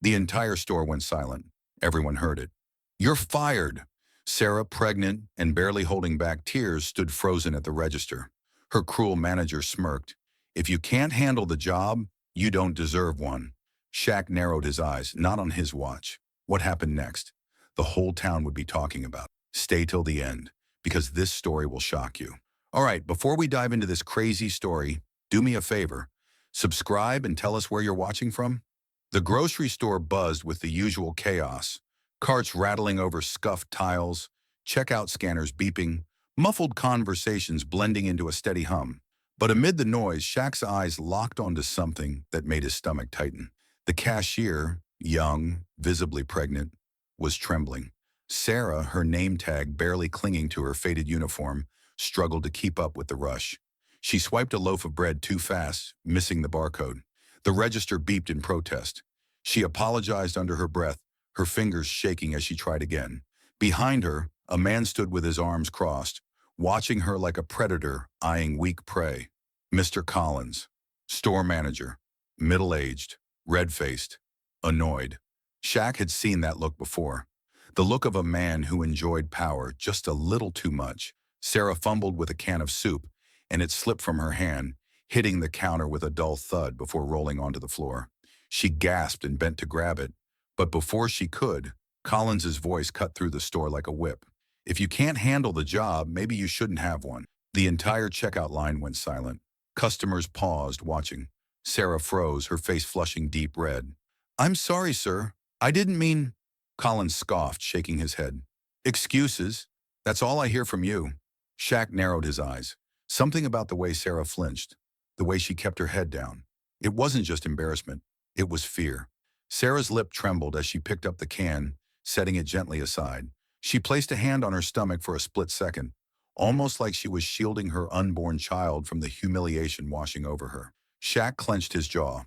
The entire store went silent. Everyone heard it. "You're fired!" Sarah, pregnant and barely holding back tears, stood frozen at the register. Her cruel manager smirked. "If you can't handle the job, you don't deserve one." Shaq narrowed his eyes. Not on his watch. What happened next? The whole town would be talking about. Stay till the end, because this story will shock you. All right, before we dive into this crazy story, do me a favor. Subscribe and tell us where you're watching from. The grocery store buzzed with the usual chaos. Carts rattling over scuffed tiles, checkout scanners beeping, muffled conversations blending into a steady hum. But amid the noise, Shaq's eyes locked onto something that made his stomach tighten. The cashier, young, visibly pregnant, was trembling. Sarah, her name tag barely clinging to her faded uniform, struggled to keep up with the rush. She swiped a loaf of bread too fast, missing the barcode. The register beeped in protest. She apologized under her breath, her fingers shaking as she tried again. Behind her, a man stood with his arms crossed, watching her like a predator eyeing weak prey. Mr. Collins, store manager, middle-aged, red-faced, annoyed. Shaq had seen that look before. The look of a man who enjoyed power just a little too much. Sarah fumbled with a can of soup, and it slipped from her hand, hitting the counter with a dull thud before rolling onto the floor. She gasped and bent to grab it, but before she could, Collins's voice cut through the store like a whip. "If you can't handle the job, maybe you shouldn't have one." The entire checkout line went silent. Customers paused, watching. Sarah froze, her face flushing deep red. "I'm sorry, sir. I didn't mean—" Collins scoffed, shaking his head. "Excuses? That's all I hear from you." Shaq narrowed his eyes. Something about the way Sarah flinched, the way she kept her head down. It wasn't just embarrassment, it was fear. Sarah's lip trembled as she picked up the can, setting it gently aside. She placed a hand on her stomach for a split second, almost like she was shielding her unborn child from the humiliation washing over her. Shaq clenched his jaw.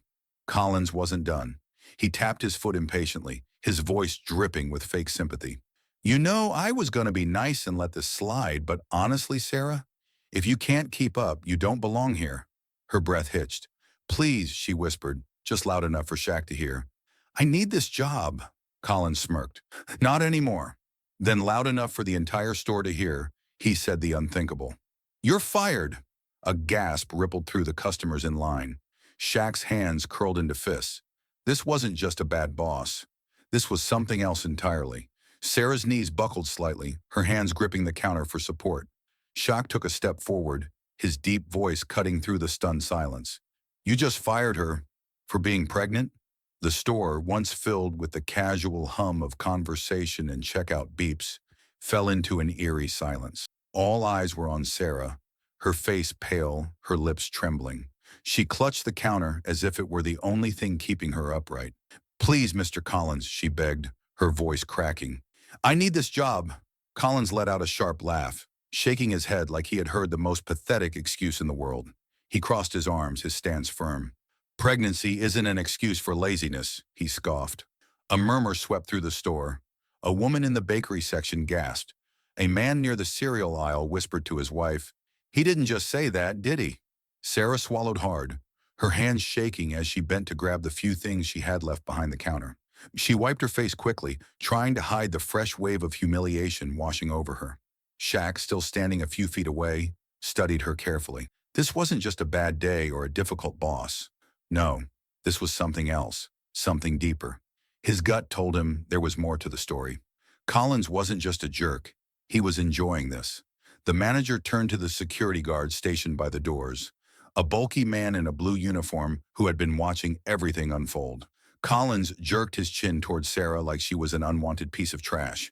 Collins wasn't done. He tapped his foot impatiently, his voice dripping with fake sympathy. "You know, I was going to be nice and let this slide, but honestly, Sarah, if you can't keep up, you don't belong here." Her breath hitched. "Please," she whispered, just loud enough for Shaq to hear. "I need this job." Collins smirked. "Not anymore." Then loud enough for the entire store to hear, he said the unthinkable. "You're fired." A gasp rippled through the customers in line. Shaq's hands curled into fists. This wasn't just a bad boss. This was something else entirely. Sarah's knees buckled slightly, her hands gripping the counter for support. Shaq took a step forward, his deep voice cutting through the stunned silence. "You just fired her for being pregnant?" The store, once filled with the casual hum of conversation and checkout beeps, fell into an eerie silence. All eyes were on Sarah, her face pale, her lips trembling. She clutched the counter as if it were the only thing keeping her upright. "Please, Mr. Collins," she begged, her voice cracking. "I need this job." Collins let out a sharp laugh, shaking his head like he had heard the most pathetic excuse in the world. He crossed his arms, his stance firm. "Pregnancy isn't an excuse for laziness," he scoffed. A murmur swept through the store. A woman in the bakery section gasped. A man near the cereal aisle whispered to his wife, "He didn't just say that, did he?" Sarah swallowed hard, her hands shaking as she bent to grab the few things she had left behind the counter. She wiped her face quickly, trying to hide the fresh wave of humiliation washing over her. Shaq, still standing a few feet away, studied her carefully. This wasn't just a bad day or a difficult boss. No, this was something else, something deeper. His gut told him there was more to the story. Collins wasn't just a jerk. He was enjoying this. The manager turned to the security guard stationed by the doors, a bulky man in a blue uniform who had been watching everything unfold. Collins jerked his chin towards Sarah like she was an unwanted piece of trash.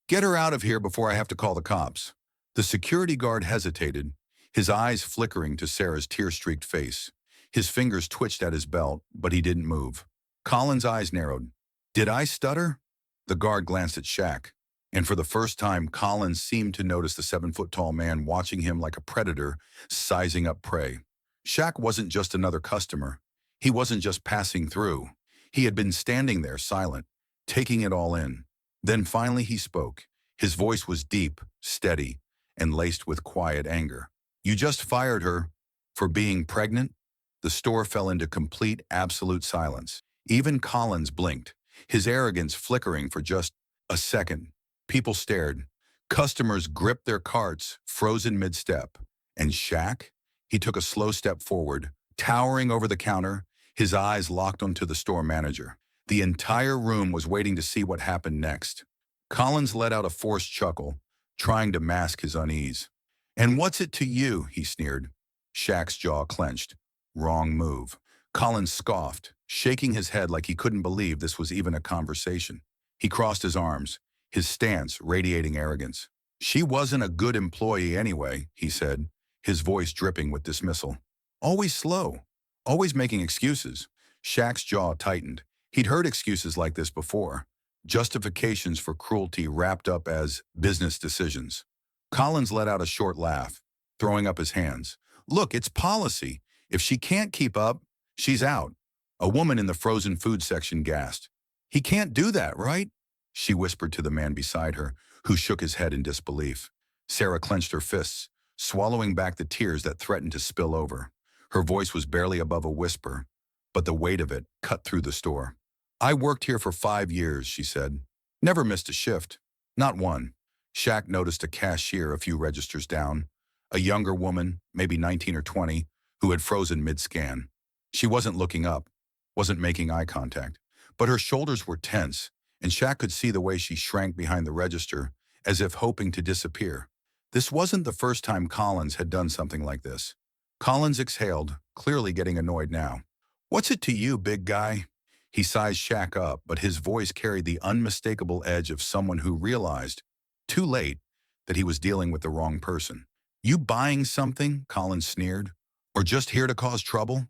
"Get her out of here before I have to call the cops." The security guard hesitated, his eyes flickering to Sarah's tear-streaked face. His fingers twitched at his belt, but he didn't move. Collins' eyes narrowed. "Did I stutter?" The guard glanced at Shaq, and for the first time, Collins seemed to notice the 7-foot-tall man watching him like a predator, sizing up prey. Shaq wasn't just another customer. He wasn't just passing through. He had been standing there silent, taking it all in. Then finally he spoke. His voice was deep, steady, and laced with quiet anger. "You just fired her for being pregnant?" The store fell into complete, absolute silence. Even Collins blinked, his arrogance flickering for just a second. People stared. Customers gripped their carts, frozen mid-step. And Shaq? He took a slow step forward, towering over the counter, his eyes locked onto the store manager. The entire room was waiting to see what happened next. Collins let out a forced chuckle, trying to mask his unease. "And what's it to you?" he sneered. Shaq's jaw clenched. Wrong move. Collins scoffed, shaking his head like he couldn't believe this was even a conversation. He crossed his arms, his stance radiating arrogance. "She wasn't a good employee anyway," he said, his voice dripping with dismissal. "Always slow, always making excuses." Shaq's jaw tightened. He'd heard excuses like this before, justifications for cruelty wrapped up as business decisions. Collins let out a short laugh, throwing up his hands. "Look, it's policy. If she can't keep up, she's out." A woman in the frozen food section gasped. "He can't do that, right?" she whispered to the man beside her, who shook his head in disbelief. Sarah clenched her fists, swallowing back the tears that threatened to spill over. Her voice was barely above a whisper, but the weight of it cut through the store. "I worked here for 5 years," she said. "Never missed a shift. Not one." Shaq noticed a cashier a few registers down, a younger woman, maybe 19 or 20, who had frozen mid-scan. She wasn't looking up, wasn't making eye contact, but her shoulders were tense, and Shaq could see the way she shrank behind the register, as if hoping to disappear. This wasn't the first time Collins had done something like this. Collins exhaled, clearly getting annoyed now. "What's it to you, big guy?" He sized Shaq up, but his voice carried the unmistakable edge of someone who realized, too late, that he was dealing with the wrong person. "You buying something?" Collins sneered. "Or just here to cause trouble?"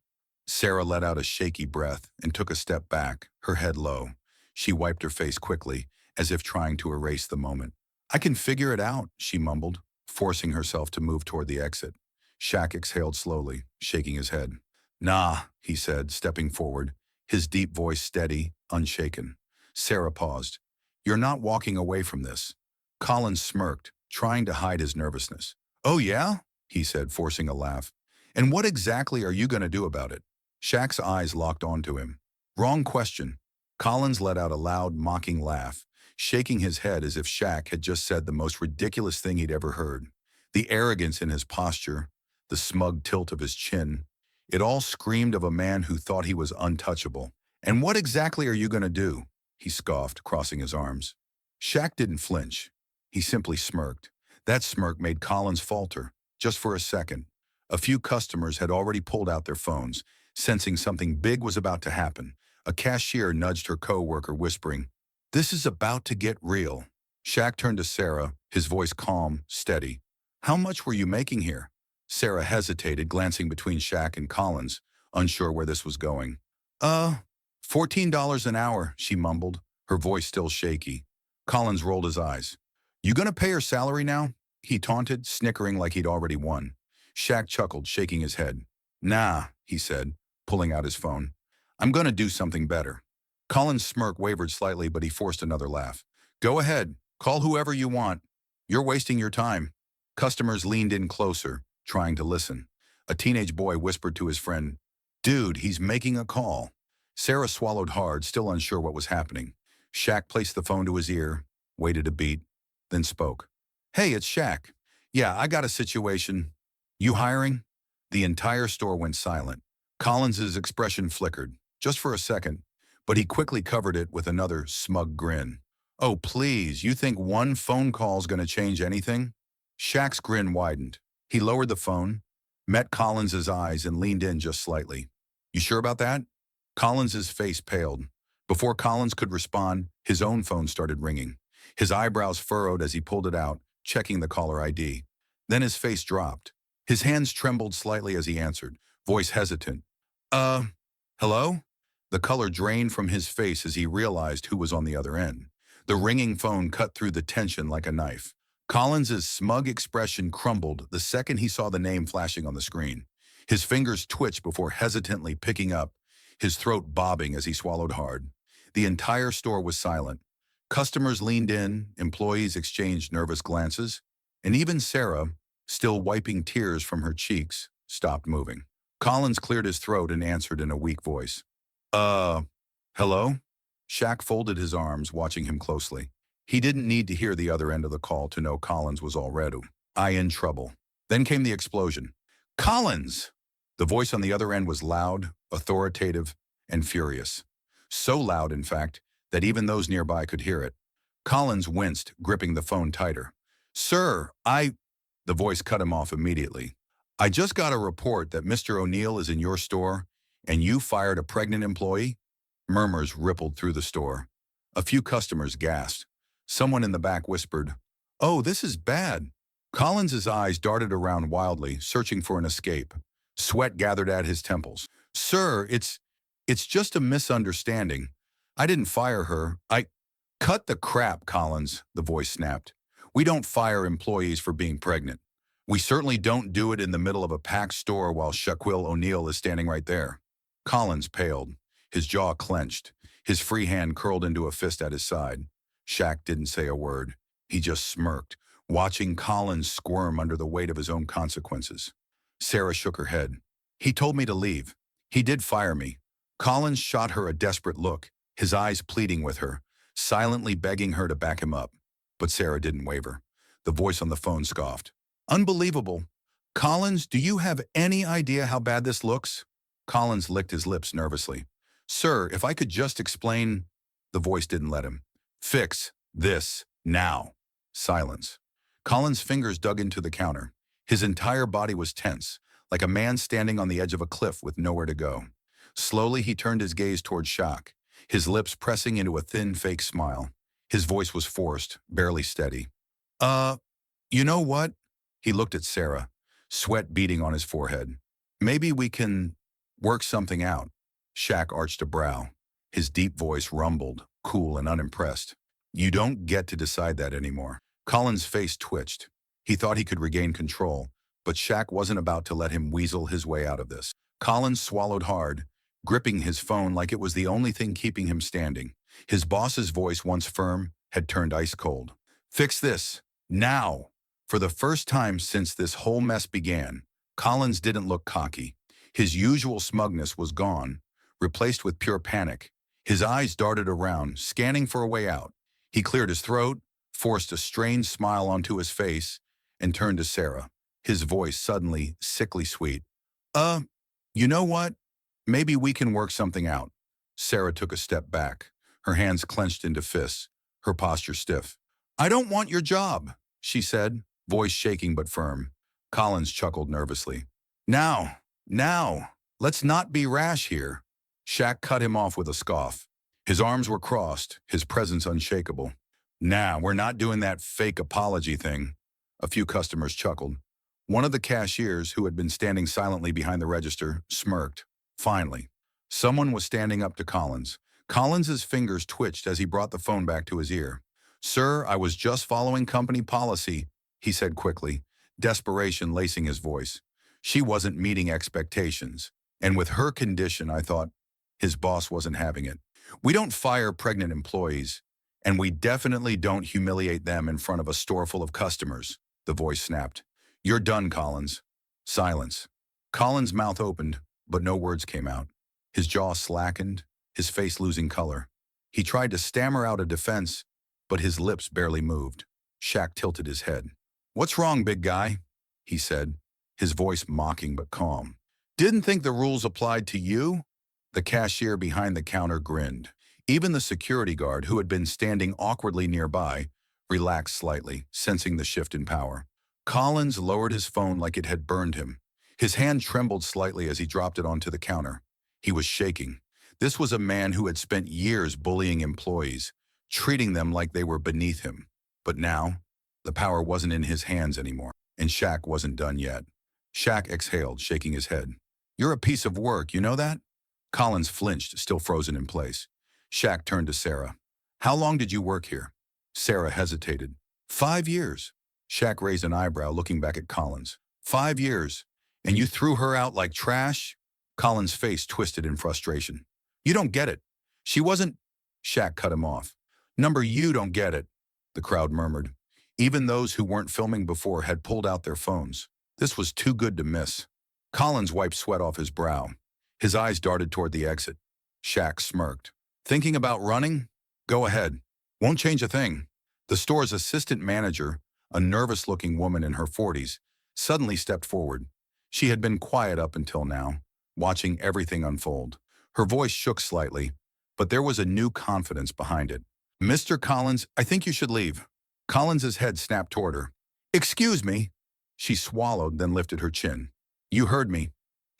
Sarah let out a shaky breath and took a step back, her head low. She wiped her face quickly, as if trying to erase the moment. "I can figure it out," she mumbled, forcing herself to move toward the exit. Shaq exhaled slowly, shaking his head. "Nah," he said, stepping forward, his deep voice steady, unshaken. Sarah paused. "You're not walking away from this." Collins smirked, trying to hide his nervousness. "Oh yeah?" he said, forcing a laugh. "And what exactly are you going to do about it?" Shaq's eyes locked onto him. "Wrong question." Collins let out a loud, mocking laugh, shaking his head as if Shaq had just said the most ridiculous thing he'd ever heard. The arrogance in his posture, the smug tilt of his chin, it all screamed of a man who thought he was untouchable. "And what exactly are you going to do?" he scoffed, crossing his arms. Shaq didn't flinch. He simply smirked. That smirk made Collins falter, just for a second. A few customers had already pulled out their phones, sensing something big was about to happen. A cashier nudged her co-worker, whispering, "This is about to get real." Shaq turned to Sarah, his voice calm, steady. "How much were you making here?" Sarah hesitated, glancing between Shaq and Collins, unsure where this was going. $14 an hour," she mumbled, her voice still shaky. Collins rolled his eyes. "You gonna pay her salary now?" he taunted, snickering like he'd already won. Shaq chuckled, shaking his head. "Nah," he said, pulling out his phone. "I'm gonna do something better." Collins' smirk wavered slightly, but he forced another laugh. "Go ahead, call whoever you want. You're wasting your time." Customers leaned in closer, trying to listen. A teenage boy whispered to his friend, "Dude, he's making a call." Sarah swallowed hard, still unsure what was happening. Shaq placed the phone to his ear, waited a beat, then spoke. "Hey, it's Shaq. Yeah, I got a situation. You hiring?" The entire store went silent. Collins's expression flickered, just for a second, but he quickly covered it with another smug grin. "Oh, please, you think one phone call's gonna change anything?" Shaq's grin widened. He lowered the phone, met Collins's eyes, and leaned in just slightly. "You sure about that?" Collins's face paled. Before Collins could respond, his own phone started ringing. His eyebrows furrowed as he pulled it out, checking the caller ID. Then his face dropped. His hands trembled slightly as he answered, voice hesitant. Hello?" The color drained from his face as he realized who was on the other end. The ringing phone cut through the tension like a knife. Collins's smug expression crumbled the second he saw the name flashing on the screen. His fingers twitched before hesitantly picking up, his throat bobbing as he swallowed hard. The entire store was silent. Customers leaned in, employees exchanged nervous glances, and even Sarah, still wiping tears from her cheeks, stopped moving. Collins cleared his throat and answered in a weak voice. Hello?" Shaq folded his arms, watching him closely. He didn't need to hear the other end of the call to know Collins was already in trouble. Then came the explosion. Collins! The voice on the other end was loud, authoritative, and furious. So loud, in fact, that even those nearby could hear it. Collins winced, gripping the phone tighter. Sir, The voice cut him off immediately. I just got a report that Mr. O'Neill is in your store, and you fired a pregnant employee? Murmurs rippled through the store. A few customers gasped. Someone in the back whispered, "Oh, this is bad." Collins's eyes darted around wildly, searching for an escape. Sweat gathered at his temples. Sir, it's just a misunderstanding. I didn't fire her. Cut the crap, Collins, the voice snapped. We don't fire employees for being pregnant. We certainly don't do it in the middle of a packed store while Shaquille O'Neal is standing right there. Collins paled. His jaw clenched. His free hand curled into a fist at his side. Shaq didn't say a word. He just smirked, watching Collins squirm under the weight of his own consequences. Sarah shook her head. He told me to leave. He did fire me. Collins shot her a desperate look, his eyes pleading with her, silently begging her to back him up. But Sarah didn't waver. The voice on the phone scoffed. Unbelievable. Collins, do you have any idea how bad this looks? Collins licked his lips nervously. Sir, if I could just explain. The voice didn't let him. Fix this now. Silence. Collins' fingers dug into the counter. His entire body was tense, like a man standing on the edge of a cliff with nowhere to go. Slowly, he turned his gaze toward Shaq, his lips pressing into a thin, fake smile. His voice was forced, barely steady. You know what? He looked at Sarah, sweat beading on his forehead. Maybe we can work something out. Shaq arched a brow. His deep voice rumbled, cool and unimpressed. You don't get to decide that anymore. Collins' face twitched. He thought he could regain control, but Shaq wasn't about to let him weasel his way out of this. Collins swallowed hard, gripping his phone like it was the only thing keeping him standing. His boss's voice, once firm, had turned ice cold. Fix this. Now. For the first time since this whole mess began, Collins didn't look cocky. His usual smugness was gone, replaced with pure panic. His eyes darted around, scanning for a way out. He cleared his throat, forced a strained smile onto his face, and turned to Sarah, his voice suddenly sickly sweet. You know what? Maybe we can work something out. Sarah took a step back, her hands clenched into fists, her posture stiff. I don't want your job, she said, voice shaking but firm. Collins chuckled nervously. Now, let's not be rash here. Shaq cut him off with a scoff. His arms were crossed, his presence unshakable. Nah, we're not doing that fake apology thing. A few customers chuckled. One of the cashiers, who had been standing silently behind the register, smirked. Finally, someone was standing up to Collins. Collins's fingers twitched as he brought the phone back to his ear. Sir, I was just following company policy, he said quickly, desperation lacing his voice. She wasn't meeting expectations, and with her condition, I thought, his boss wasn't having it. We don't fire pregnant employees, and we definitely don't humiliate them in front of a store full of customers, the voice snapped. You're done, Collins. Silence. Collins' mouth opened, but no words came out. His jaw slackened, his face losing color. He tried to stammer out a defense, but his lips barely moved. Shaq tilted his head. What's wrong, big guy? He said, his voice mocking but calm. Didn't think the rules applied to you? The cashier behind the counter grinned. Even the security guard, who had been standing awkwardly nearby, relaxed slightly, sensing the shift in power. Collins lowered his phone like it had burned him. His hand trembled slightly as he dropped it onto the counter. He was shaking. This was a man who had spent years bullying employees, treating them like they were beneath him. But now, the power wasn't in his hands anymore, and Shaq wasn't done yet. Shaq exhaled, shaking his head. You're a piece of work, you know that? Collins flinched, still frozen in place. Shaq turned to Sarah. How long did you work here? Sarah hesitated. 5 years. Shaq raised an eyebrow, looking back at Collins. 5 years. And you threw her out like trash? Collins' face twisted in frustration. You don't get it. She wasn't... Shaq cut him off. You don't get it, the crowd murmured. Even those who weren't filming before had pulled out their phones. This was too good to miss. Collins wiped sweat off his brow. His eyes darted toward the exit. Shaq smirked. Thinking about running? Go ahead. Won't change a thing. The store's assistant manager, a nervous-looking woman in her 40s, suddenly stepped forward. She had been quiet up until now, watching everything unfold. Her voice shook slightly, but there was a new confidence behind it. Mr. Collins, I think you should leave. Collins's head snapped toward her. Excuse me. She swallowed, then lifted her chin. You heard me.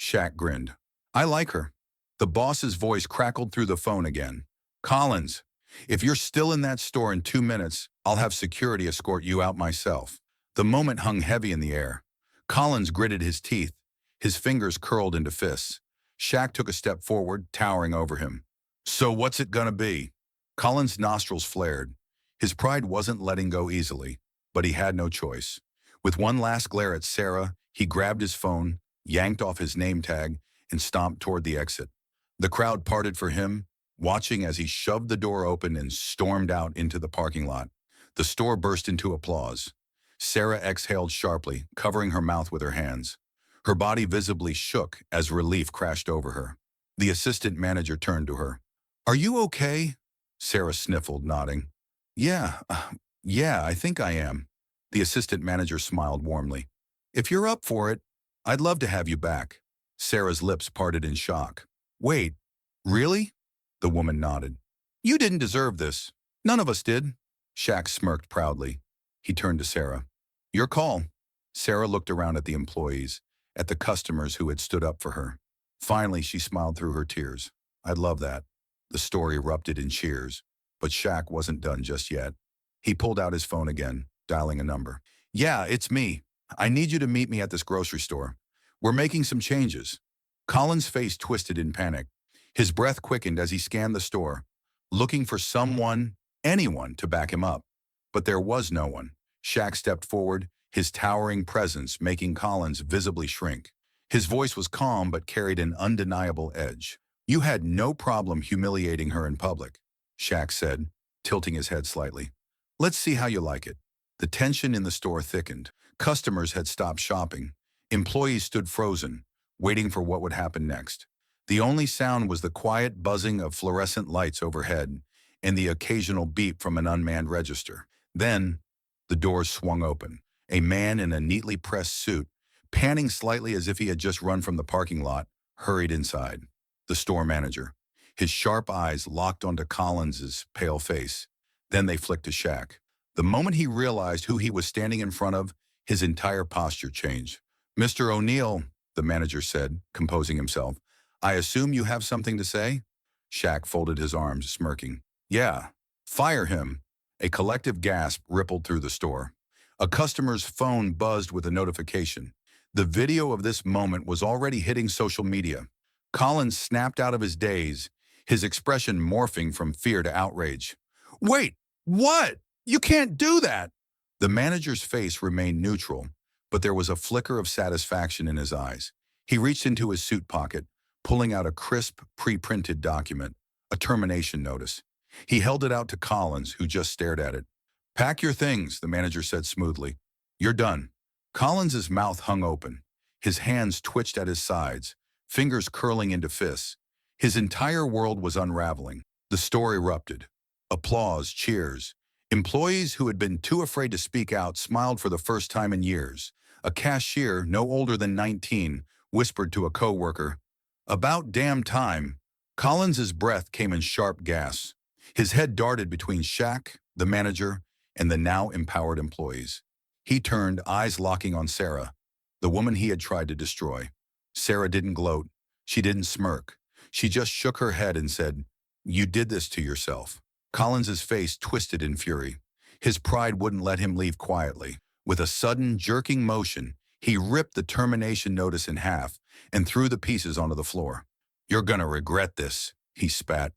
Shaq grinned. I like her. The boss's voice crackled through the phone again. Collins, if you're still in that store in 2 minutes, I'll have security escort you out myself. The moment hung heavy in the air. Collins gritted his teeth. His fingers curled into fists. Shaq took a step forward, towering over him. So what's it gonna be? Collins' nostrils flared. His pride wasn't letting go easily, but he had no choice. With one last glare at Sarah, he grabbed his phone, yanked off his name tag, and stomped toward the exit. The crowd parted for him, watching as he shoved the door open and stormed out into the parking lot. The store burst into applause. Sarah exhaled sharply, covering her mouth with her hands. Her body visibly shook as relief crashed over her. The assistant manager turned to her. Are you okay? Sarah sniffled, nodding. Yeah, I think I am. The assistant manager smiled warmly. If you're up for it, I'd love to have you back. Sarah's lips parted in shock. Wait, really? The woman nodded. You didn't deserve this. None of us did. Shaq smirked proudly. He turned to Sarah. Your call. Sarah looked around at the employees, at the customers who had stood up for her. Finally, she smiled through her tears. I'd love that. The store erupted in cheers, but Shaq wasn't done just yet. He pulled out his phone again, dialing a number. Yeah, it's me. I need you to meet me at this grocery store. We're making some changes. Colin's face twisted in panic. His breath quickened as he scanned the store, looking for someone, anyone, to back him up. But there was no one. Shaq stepped forward, his towering presence making Collins visibly shrink. His voice was calm but carried an undeniable edge. You had no problem humiliating her in public, Shaq said, tilting his head slightly. Let's see how you like it. The tension in the store thickened. Customers had stopped shopping. Employees stood frozen, waiting for what would happen next. The only sound was the quiet buzzing of fluorescent lights overhead and the occasional beep from an unmanned register. Then, the doors swung open. A man in a neatly pressed suit, panting slightly as if he had just run from the parking lot, hurried inside. The store manager. His sharp eyes locked onto Collins's pale face. Then they flicked to Shaq. The moment he realized who he was standing in front of, his entire posture changed. Mr. O'Neill, the manager said, composing himself, I assume you have something to say? Shaq folded his arms, smirking. Yeah, fire him. A collective gasp rippled through the store. A customer's phone buzzed with a notification. The video of this moment was already hitting social media. Collins snapped out of his daze, his expression morphing from fear to outrage. Wait, what? You can't do that! The manager's face remained neutral, but there was a flicker of satisfaction in his eyes. He reached into his suit pocket, pulling out a crisp, pre-printed document, a termination notice. He held it out to Collins, who just stared at it. Pack your things, the manager said smoothly. You're done. Collins's mouth hung open. His hands twitched at his sides, fingers curling into fists. His entire world was unraveling. The store erupted. Applause, cheers. Employees who had been too afraid to speak out smiled for the first time in years. A cashier, no older than 19, whispered to a coworker, About damn time. Collins's breath came in sharp gasps. His head darted between Shaq, the manager, and the now empowered employees. He turned, eyes locking on Sarah, the woman he had tried to destroy. Sarah didn't gloat. She didn't smirk. She just shook her head and said, You did this to yourself. Collins's face twisted in fury. His pride wouldn't let him leave quietly. With a sudden, jerking motion, he ripped the termination notice in half and threw the pieces onto the floor. You're gonna regret this, he spat.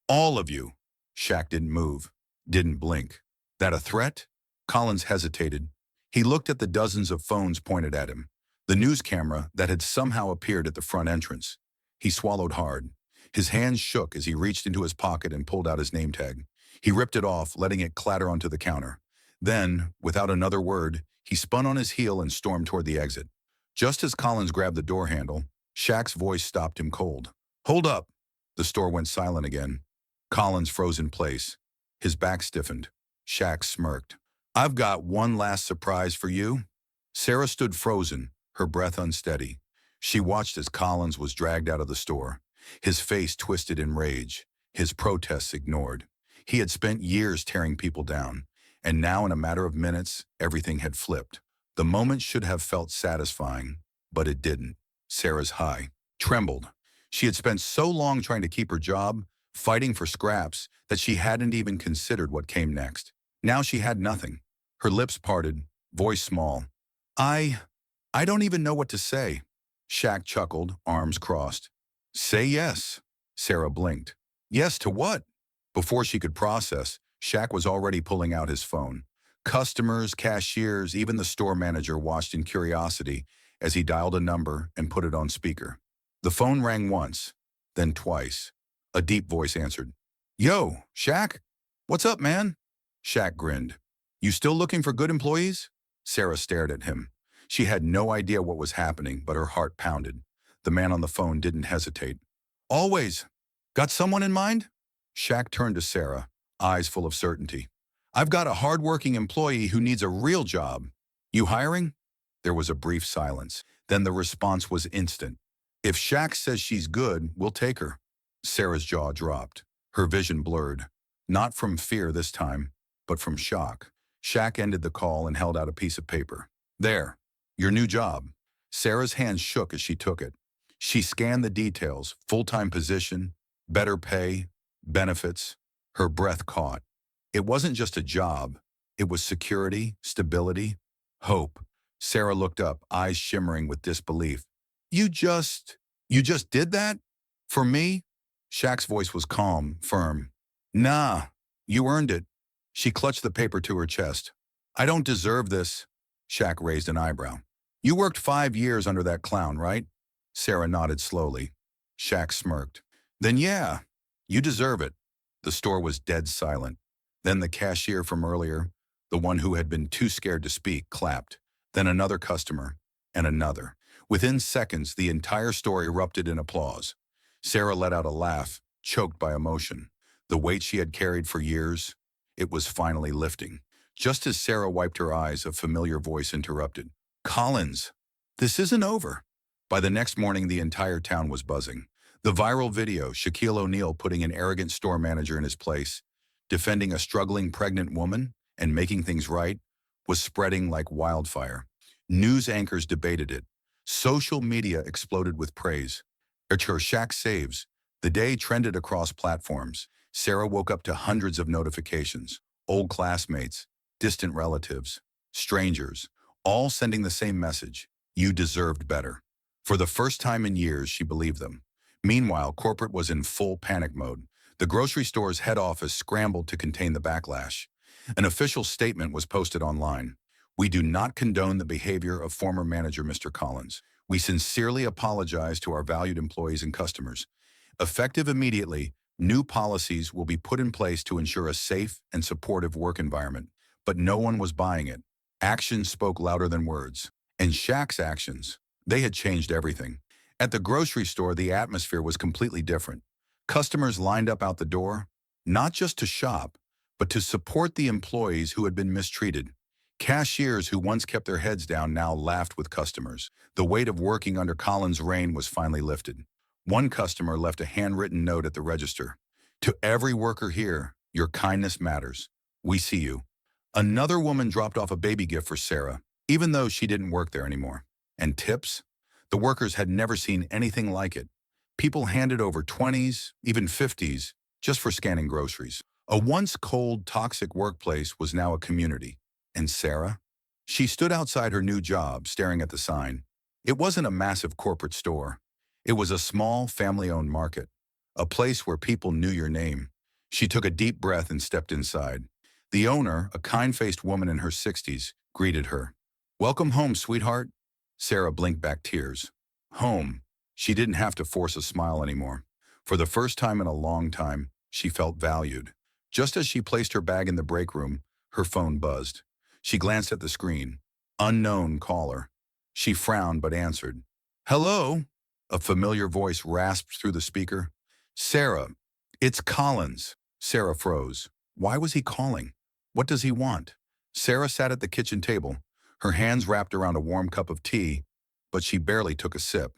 All of you. Shaq didn't move, didn't blink. That a threat? Collins hesitated. He looked at the dozens of phones pointed at him, the news camera that had somehow appeared at the front entrance. He swallowed hard. His hands shook as he reached into his pocket and pulled out his name tag. He ripped it off, letting it clatter onto the counter. Then, without another word, he spun on his heel and stormed toward the exit. Just as Collins grabbed the door handle, Shaq's voice stopped him cold. Hold up! The store went silent again. Collins froze in place. His back stiffened. Shaq smirked. I've got one last surprise for you. Sarah stood frozen, her breath unsteady. She watched as Collins was dragged out of the store, his face twisted in rage, his protests ignored. He had spent years tearing people down, and now in a matter of minutes, everything had flipped. The moment should have felt satisfying, but it didn't. Sarah's high trembled. She had spent so long trying to keep her job, fighting for scraps, that she hadn't even considered what came next. Now she had nothing. Her lips parted, voice small. I don't even know what to say. Shaq chuckled, arms crossed. Say yes. Sarah blinked. Yes to what? Before she could process, Shaq was already pulling out his phone. Customers, cashiers, even the store manager watched in curiosity as he dialed a number and put it on speaker. The phone rang once, then twice. A deep voice answered. Yo, Shaq? What's up, man? Shaq grinned. You still looking for good employees? Sarah stared at him. She had no idea what was happening, but her heart pounded. The man on the phone didn't hesitate. Always. Got someone in mind? Shaq turned to Sarah, eyes full of certainty. I've got a hard-working employee who needs a real job. You hiring? There was a brief silence. Then the response was instant. If Shaq says she's good, we'll take her. Sarah's jaw dropped. Her vision blurred. Not from fear this time, but from shock. Shaq ended the call and held out a piece of paper. There, your new job. Sarah's hands shook as she took it. She scanned the details, full-time position, better pay, benefits. Her breath caught. It wasn't just a job. It was security, stability, hope. Sarah looked up, eyes shimmering with disbelief. You just did that? For me? Shaq's voice was calm, firm. Nah, you earned it. She clutched the paper to her chest. I don't deserve this. Shaq raised an eyebrow. You worked 5 years under that clown, right? Sarah nodded slowly. Shaq smirked. Then yeah, you deserve it. The store was dead silent. Then the cashier from earlier, the one who had been too scared to speak, clapped. Then another customer, and another. Within seconds, the entire store erupted in applause. Sarah let out a laugh, choked by emotion. The weight she had carried for years, it was finally lifting. Just as Sarah wiped her eyes, a familiar voice interrupted. Collins, this isn't over. By the next morning, the entire town was buzzing. The viral video, Shaquille O'Neal putting an arrogant store manager in his place, defending a struggling pregnant woman, and making things right, was spreading like wildfire. News anchors debated it. Social media exploded with praise. Her Shaq saves. The day trended across platforms. Sarah woke up to hundreds of notifications. Old classmates, distant relatives, strangers, all sending the same message. You deserved better. For the first time in years, she believed them. Meanwhile, corporate was in full panic mode. The grocery store's head office scrambled to contain the backlash. An official statement was posted online. We do not condone the behavior of former manager Mr. Collins. We sincerely apologize to our valued employees and customers. Effective immediately, new policies will be put in place to ensure a safe and supportive work environment. But no one was buying it. Actions spoke louder than words. And Shaq's actions, they had changed everything. At the grocery store, the atmosphere was completely different. Customers lined up out the door, not just to shop, but to support the employees who had been mistreated. Cashiers who once kept their heads down now laughed with customers. The weight of working under Collins' reign was finally lifted. One customer left a handwritten note at the register. To every worker here, your kindness matters. We see you. Another woman dropped off a baby gift for Sarah, even though she didn't work there anymore. And tips? The workers had never seen anything like it. People handed over 20s, even 50s, just for scanning groceries. A once cold, toxic workplace was now a community. And Sarah? She stood outside her new job, staring at the sign. It wasn't a massive corporate store. It was a small, family-owned market, a place where people knew your name. She took a deep breath and stepped inside. The owner, a kind-faced woman in her 60s, greeted her. Welcome home, sweetheart. Sarah blinked back tears. Home. She didn't have to force a smile anymore. For the first time in a long time, she felt valued. Just as she placed her bag in the break room, her phone buzzed. She glanced at the screen. Unknown caller. She frowned but answered. Hello? A familiar voice rasped through the speaker. Sarah, It's Collins. Sarah froze. Why was he calling? What does he want? Sarah sat at the kitchen table, her hands wrapped around a warm cup of tea, but she barely took a sip.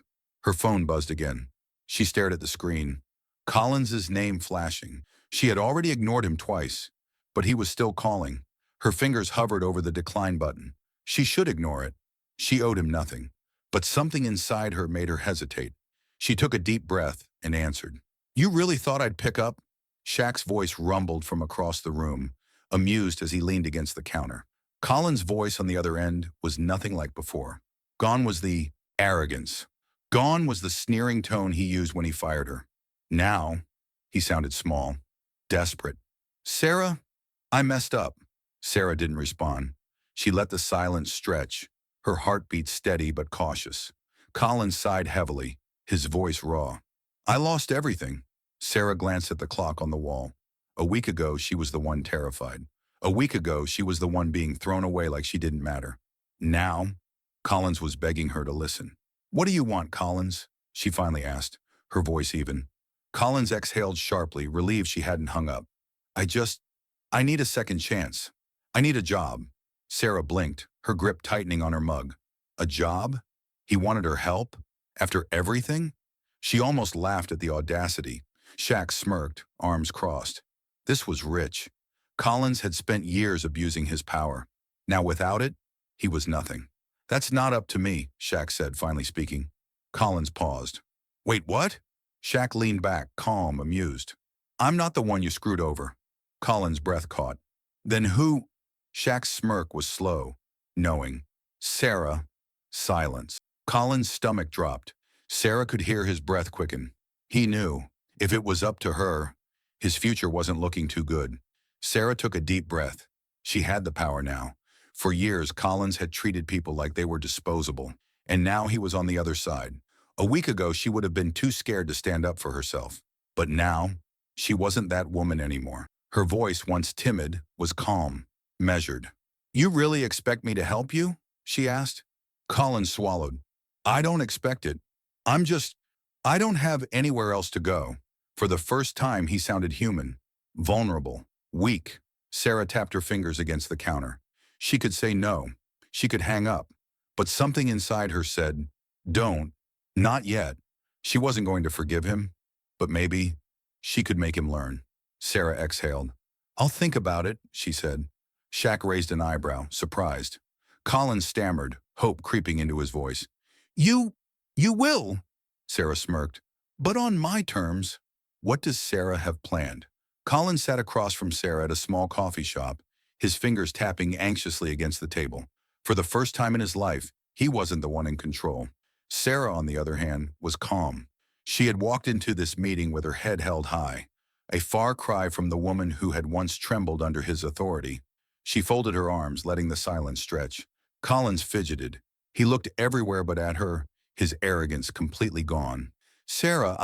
Her phone buzzed again. She stared at the screen. Collins's name flashing. She had already ignored him twice, but he was still calling. Her fingers hovered over the decline button. She should ignore it. She owed him nothing. But something inside her made her hesitate. She took a deep breath and answered. You really thought I'd pick up? Shaq's voice rumbled from across the room, amused as he leaned against the counter. Colin's voice on the other end was nothing like before. Gone was the arrogance. Gone was the sneering tone he used when he fired her. Now, he sounded small, desperate. Sarah, I messed up. Sarah didn't respond. She let the silence stretch, her heartbeat steady but cautious. Colin sighed heavily, his voice raw. I lost everything. Sarah glanced at the clock on the wall. A week ago, she was the one terrified. A week ago, she was the one being thrown away like she didn't matter. Now, Collins was begging her to listen. What do you want, Collins? She finally asked, her voice even. Collins exhaled sharply, relieved she hadn't hung up. I need a second chance. I need a job. Sarah blinked, her grip tightening on her mug. A job? He wanted her help? After everything? She almost laughed at the audacity. Shaq smirked, arms crossed. This was rich. Collins had spent years abusing his power. Now without it, he was nothing. That's not up to me, Shaq said, finally speaking. Collins paused. Wait, what? Shaq leaned back, calm, amused. I'm not the one you screwed over. Collins' breath caught. Then who? Shaq's smirk was slow, knowing. Sarah. Silence. Collins' stomach dropped. Sarah could hear his breath quicken. He knew. If it was up to her, his future wasn't looking too good. Sarah took a deep breath. She had the power now. For years, Collins had treated people like they were disposable, and now he was on the other side. A week ago, she would have been too scared to stand up for herself. But now, she wasn't that woman anymore. Her voice, once timid, was calm, measured. You really expect me to help you? She asked. Collins swallowed. I don't expect it. I don't have anywhere else to go. For the first time, he sounded human, vulnerable, weak. Sarah tapped her fingers against the counter. She could say no. She could hang up. But something inside her said, don't. Not yet. She wasn't going to forgive him. But maybe she could make him learn. Sarah exhaled. I'll think about it, she said. Shaq raised an eyebrow, surprised. Collins stammered, hope creeping into his voice. You will, Sarah smirked. But on my terms. What does Sarah have planned? Collins sat across from Sarah at a small coffee shop, his fingers tapping anxiously against the table. For the first time in his life, he wasn't the one in control. Sarah, on the other hand, was calm. She had walked into this meeting with her head held high, a far cry from the woman who had once trembled under his authority. She folded her arms, letting the silence stretch. Collins fidgeted. He looked everywhere but at her, his arrogance completely gone. Sarah,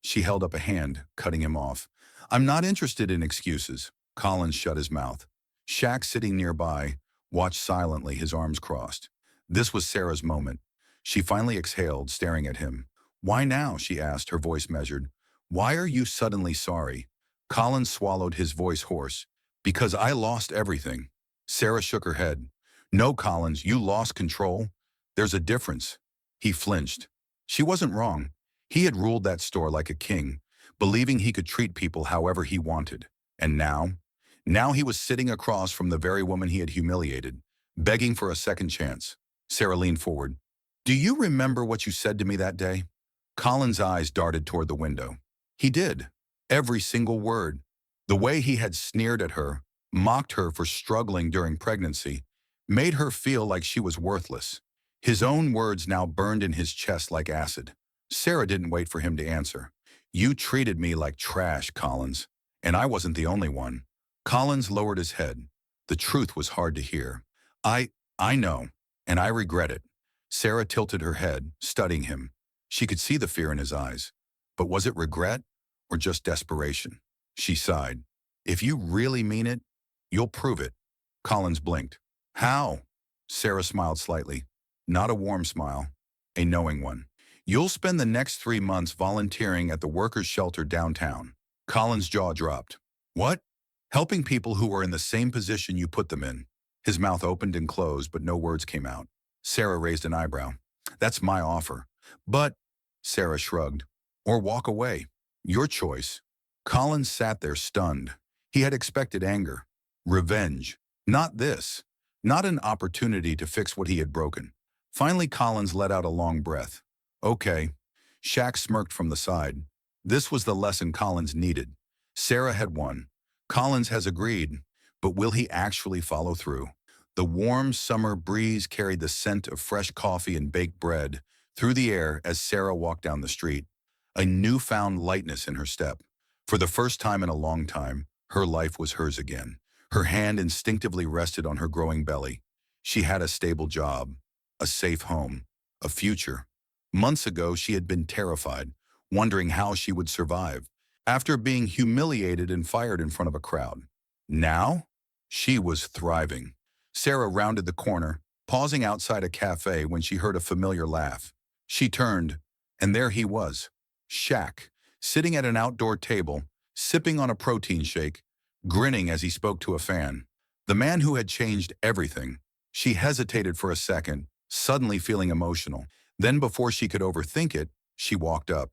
She held up a hand, cutting him off. I'm not interested in excuses. Collins shut his mouth. Shaq, sitting nearby, watched silently, his arms crossed. This was Sarah's moment. She finally exhaled, staring at him. Why now? She asked, her voice measured. Why are you suddenly sorry? Collins swallowed, his voice hoarse. Because I lost everything. Sarah shook her head. No, Collins, you lost control. There's a difference. He flinched. She wasn't wrong. He had ruled that store like a king, believing he could treat people however he wanted. And now? Now he was sitting across from the very woman he had humiliated, begging for a second chance. Sarah leaned forward. Do you remember what you said to me that day? Colin's eyes darted toward the window. He did. Every single word. The way he had sneered at her, mocked her for struggling during pregnancy, made her feel like she was worthless. His own words now burned in his chest like acid. Sarah didn't wait for him to answer. You treated me like trash, Collins. And I wasn't the only one. Collins lowered his head. The truth was hard to hear. I know, and I regret it. Sarah tilted her head, studying him. She could see the fear in his eyes. But was it regret or just desperation? She sighed. If you really mean it, you'll prove it. Collins blinked. How? Sarah smiled slightly. Not a warm smile, a knowing one. You'll spend the next 3 months volunteering at the workers' shelter downtown. Colin's jaw dropped. What? Helping people who were in the same position you put them in. His mouth opened and closed, but no words came out. Sarah raised an eyebrow. That's my offer. But, Sarah shrugged, or walk away. Your choice. Collins sat there stunned. He had expected anger, revenge. Not this. Not an opportunity to fix what he had broken. Finally, Collins let out a long breath. Okay. Shaq smirked from the side. This was the lesson Collins needed. Sarah had won. Collins has agreed, but will he actually follow through? The warm summer breeze carried the scent of fresh coffee and baked bread through the air as Sarah walked down the street, a newfound lightness in her step. For the first time in a long time, her life was hers again. Her hand instinctively rested on her growing belly. She had a stable job, a safe home, a future. Months ago, she had been terrified, wondering how she would survive, after being humiliated and fired in front of a crowd. Now, she was thriving. Sarah rounded the corner, pausing outside a cafe when she heard a familiar laugh. She turned, and there he was, Shaq, sitting at an outdoor table, sipping on a protein shake, grinning as he spoke to a fan. The man who had changed everything. She hesitated for a second, suddenly feeling emotional. Then before she could overthink it, she walked up.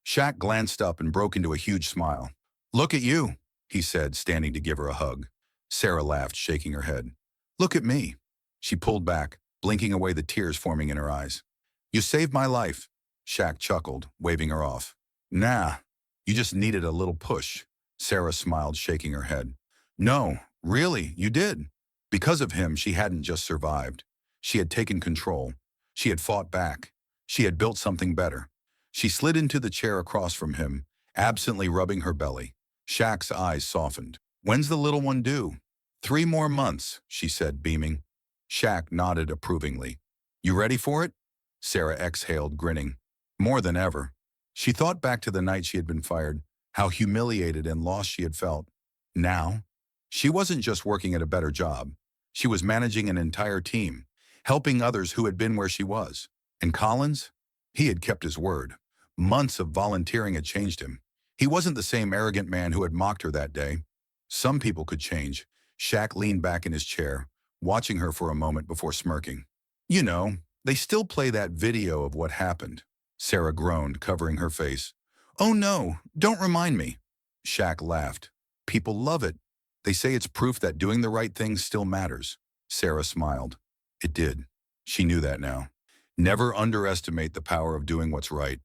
Shaq glanced up and broke into a huge smile. Look at you, he said, standing to give her a hug. Sarah laughed, shaking her head. Look at me. She pulled back, blinking away the tears forming in her eyes. You saved my life, Shaq chuckled, waving her off. Nah, you just needed a little push. Sarah smiled, shaking her head. No, really, you did. Because of him, she hadn't just survived. She had taken control. She had fought back. She had built something better. She slid into the chair across from him, absently rubbing her belly. Shaq's eyes softened. When's the little one due? 3 more months, she said, beaming. Shaq nodded approvingly. You ready for it? Sarah exhaled, grinning. More than ever. She thought back to the night she had been fired, how humiliated and lost she had felt. Now, she wasn't just working at a better job. She was managing an entire team, helping others who had been where she was. And Collins? He had kept his word. Months of volunteering had changed him. He wasn't the same arrogant man who had mocked her that day. Some people could change. Shaq leaned back in his chair, watching her for a moment before smirking. You know, they still play that video of what happened. Sarah groaned, covering her face. Oh no, don't remind me. Shaq laughed. People love it. They say it's proof that doing the right thing still matters. Sarah smiled. It did. She knew that now. Never underestimate the power of doing what's right.